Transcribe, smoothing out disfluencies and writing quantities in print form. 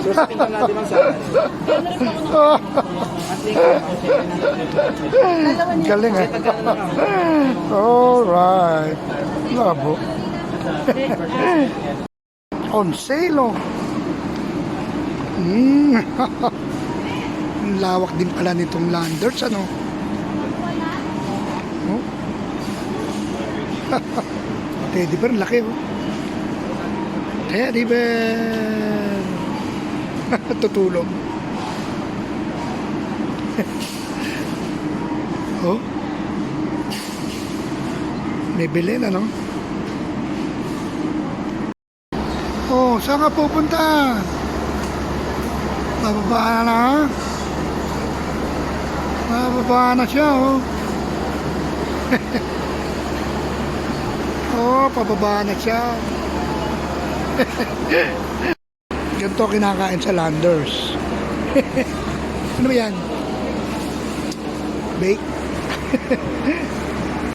Susapin ka natin ang sana. Galing eh. Alright. Labo. On sale oh. Ang lawak din pala nitong Landers ano. Oh. Teddy bear, laki oh. Teddy bear. Tutulog. Oh. May bilhin ano? Oh, saan ka pupunta? Bababa na. Bababa na siya oh. Oh, pababa na siya. Ganito kinakain sa Landers. Ano ba yan? Bake?